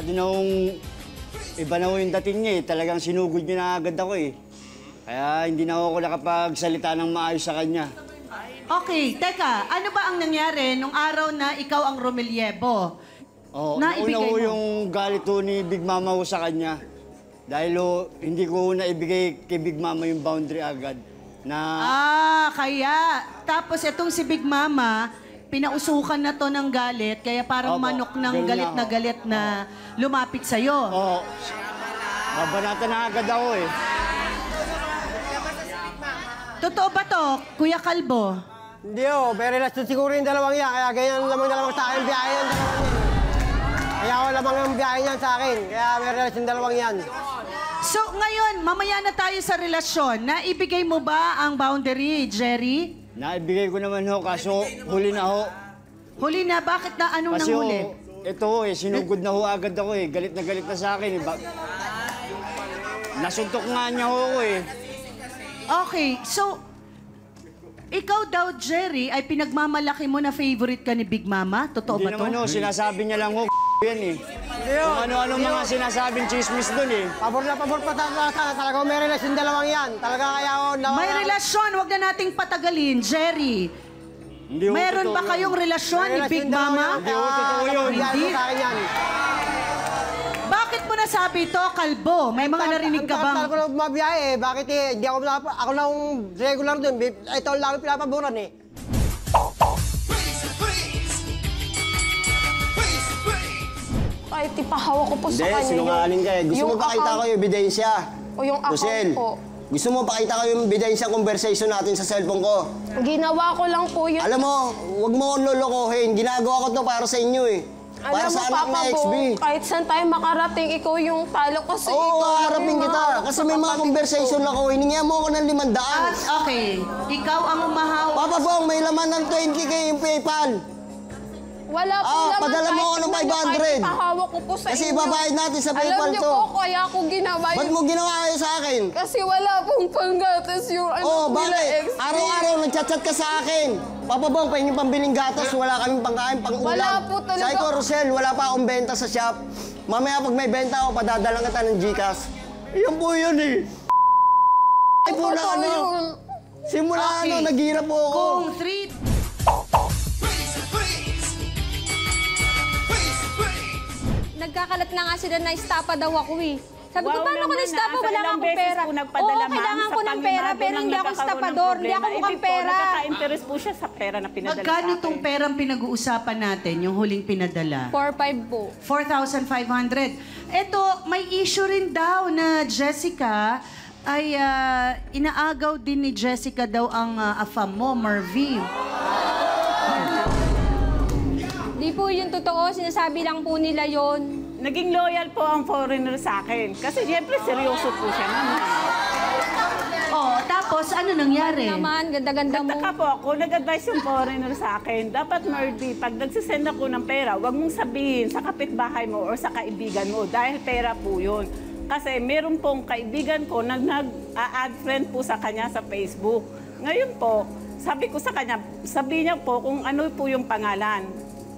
masyado na iba na yung dating niya eh. Talagang sinugod niya na agad ako eh. Kaya hindi na ako nakapagsalita ng maayos sa kanya. Okay, teka, ano ba ang nangyari nung araw na ikaw ang Romelyebo? Nauna ho yung galit ho ni Big Mama ho sa kanya. Dahil hindi ko naibigay kay Big Mama yung boundary agad. Kaya. Tapos itong si Big Mama, pinausukan na to ng galit, kaya parang manok ng galit na lumapit sa'yo. Oo. Mabanata na agad ako eh. Totoo ba to, Kuya Kalbo? Hindi may relasyon siguro yung dalawang yan. Kaya ganyan lamang sa akin biyahe yan dalawang yan. Kaya ako lamang ang biyahe yan sa akin. Kaya may relasyon dalawang yan. So ngayon, mamaya na tayo sa relasyon. Naibigay mo ba ang boundary, Jerry? Naibigay ko naman ho, kaso huli na ho. Huli na? Bakit na? Anong Kasi nanghuli? Ito ho sinugod na ho agad ako eh. Galit na sa akin eh. Nasuntok nga niya ho ako eh. Okay, so ikaw daw, Jerry, ay pinagmamalaki mo na favorite ka ni Big Mama? Totoo ba to? Hindi naman ho, sinasabi niya lang ho, yan eh. Kung ano-ano mga sinasabing chismis doon eh. Pabor na pabor pa talaga may relasyon dalawang yan. Talaga kaya ako... May relasyon, wag na nating patagalin, Jerry. Meron ba kayong relasyon ni Big Mama? Hindi ho, totoo yun. Hindi? Bakit mo nasabi ito, Kalbo? May mga narinig ka bang... Ang ko lang bumabiyahe eh. Bakit eh? Hindi ako lang regular doon. Ito lang pinapaboran eh. Kahit ipahawak ko po sa kanya. Hindi, sinungaling ka eh. Gusto mo pakita ko yung ebidensya. O yung account po. Gusto mo pakita ko yung ebidensya conversation natin sa cellphone ko. Ginawa ko lang po yun. Alam mo, huwag mo akong lolokohin. Ginagawa ko to para sa inyo eh. Para sa anak na XB. Kahit saan tayo makarating, ikaw yung talo kasi Oo, haharapin kita. Kasi may mga conversation ako. Hiningihan mo ako ng 500. Okay, ikaw ang umahawak. Papa Bong, may laman ng 20K yung PayPal. Wala po naman. Padala mo ako ng 500. Ipahawak ko po sa inyo. Kasi ibabayad natin sa PayPal Alam niyo to. po, kaya ako ginawa yun. Ba't mo ginawa kayo sa akin? Kasi wala pong panggatas yung bakit? Araw-araw nagchat-chat ka sa akin. Papa Bong, pahingin pambiling gatas, wala kaming pangkain, pang-ulam. Wala po talaga. Sabi ko, Rosel, wala pa akong benta sa shop. Mamaya pag may benta ako, padadalang kita ng GCash. Iyan po yun eh. Ay po na ano. Simula naghirap po ako. Kung 3... Nagkakalat na nga sila na istapa daw ako eh. Sabi ko, paano ko na-istapa? Wala nga akong pera. Oo, kailangan ko ng pera, pero hindi ako istapador. Hindi ako mukhang pera. Nagkaka-interest po siya sa pera na pinadala sa akin. Magkano itong perang pinag-uusapan natin, yung huling pinadala? 4,500 po. 4,500. Eto, may issue rin daw na Jessica ay inaagaw din ni Jessica daw ang afam mo, Marvin. Di po yun totoo, sinasabi lang po nila yon. Naging loyal po ang foreigner sa akin. Kasi siyempre, seryoso po siya naman. Tapos ano nangyari? Naman, ganda-ganda mo. Nagtaka po ako, nag-advise yung foreigner sa akin. Dapat, Mardy, pag nagsisend ako ng pera, huwag mong sabihin sa kapitbahay mo o sa kaibigan mo dahil pera po yun. Kasi meron pong kaibigan ko nag-add friend po sa kanya sa Facebook. Ngayon po, sabi ko sa kanya, sabihin niya po kung ano po yung pangalan.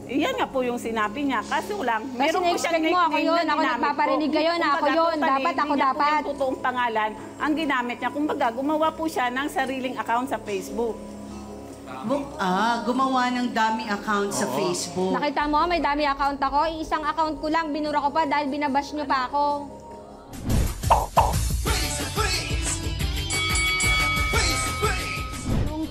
Iyan nga po yung sinabi niya. Kaso lang, meron po siyang nickname na ginamit ako nagpaparinig ngayon, ako yun. Dapat ako dapat. Yung totoong pangalan, ang ginamit niya. Kumbaga, gumawa po siya ng sariling account sa Facebook. Gumawa ng dami account sa Facebook. Nakita mo, may dami account ako. Isang account ko lang, binura ko pa dahil binabash niyo pa ako.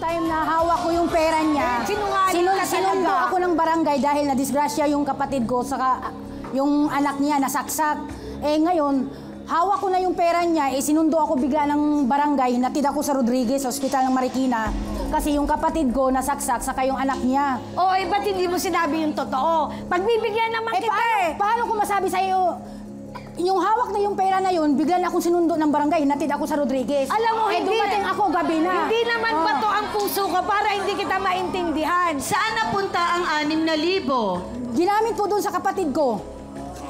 Time na hawak ko yung pera niya, sinundo ako ng barangay dahil na-disgrasya yung kapatid ko, saka yung anak niya nasaksak. Ngayon, hawak ko na yung pera niya, sinundo ako bigla ng barangay, natid ako sa Rodriguez, Hospital ng Marikina. Kasi yung kapatid ko nasaksak, saka yung anak niya. Ba't hindi mo sinabi yung totoo? Pagbibigyan naman kita Paano ko masabi sa'yo? Yung hawak na yung pera na yun, bigla na akong sinundo ng barangay, natid ako sa Rodriguez. Alam mo, dumating ako gabi na. Hindi naman bato ang puso ko para hindi kita maintindihan. Saan napunta ang 6,000? Ginamit po doon sa kapatid ko.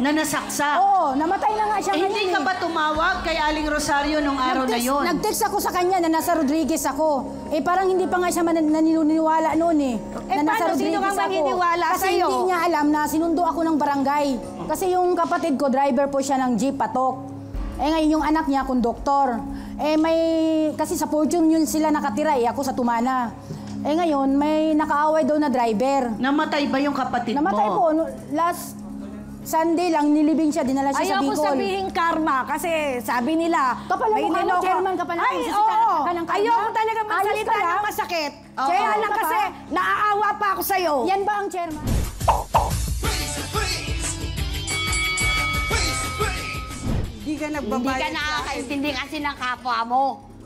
Na nasaksak? Oo, namatay na nga siya ngayon. Hindi ka ba tumawag kay Aling Rosario nung araw na yon? Nag-text ako sa kanya na nasa Rodriguez ako. Parang hindi pa nga siya naniniwala noon na nasa paano, sino Rodriguez kang ako. maniniwala Kasi sa'yo? hindi niya alam na sinundo ako ng barangay. Kasi yung kapatid ko, driver po siya ng jeep, patok. Ngayon yung anak niya, konduktor. Kasi sa Fortune yun sila nakatira, ako sa Tumana. Ngayon, may nakaaway daw na driver. Namatay ba yung kapatid mo? Namatay po. Last Sunday lang, nilibing siya, dinala siya sa Bicol. Ayoko sabihin karma kasi sabi nila... Kapala mo ka mo, chairman ka pala. Ay, oo. Ayoko talaga magsalita ng masakit. Kaya lang kasi naaawa pa ako sa'yo. Yan ba ang chairman? Hindi ka Hindi nagbabayad ka nakakaintindi kasi ng kapwa mo.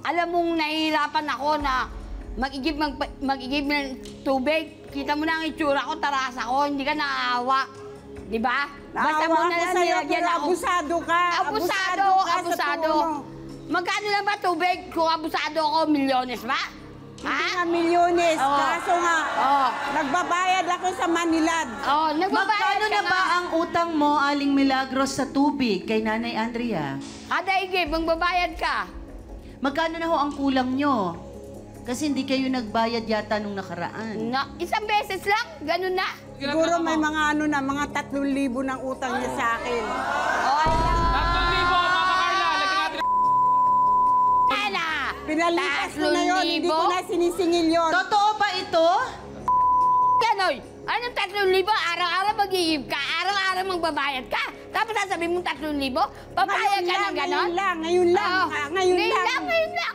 Alam mong nahihirapan ako na mag-igib ng tubig. Kita mo na ang itsura ko, taras ako, hindi ka naaawa. Di ba? Basta mo na lang nilagyan ako. Abusado ka. Abusado. Magkano lang ba tubig? Kung abusado ako, milyones ba? Hindi nga milyones. Kaso nga, nagbabayad ako sa Manilad. Nagbabayad Magkano ka na ba nga. ang utang mo, Aling Milagros, sa tubig kay Nanay Andrea? Kada igib, magbabayad ka. Magkano na ho ang kulang nyo? Kasi hindi kayo nagbayad yata nung nakaraan. Isang beses lang, ganun na. Siguro may mga mga 3,000 ng utang niya sa akin. 3,000, Mama Carla. Pinalipas ko na yun, hindi ko na sinisingil yun. Totoo ba ito? Ganoy, anong 3,000? Araw-araw mag-iib ka, araw-araw magbabayad ka. Tapos sasabihin mo 3,000? Papayag ka ng ganon? Ngayon lang. Ngayon lang.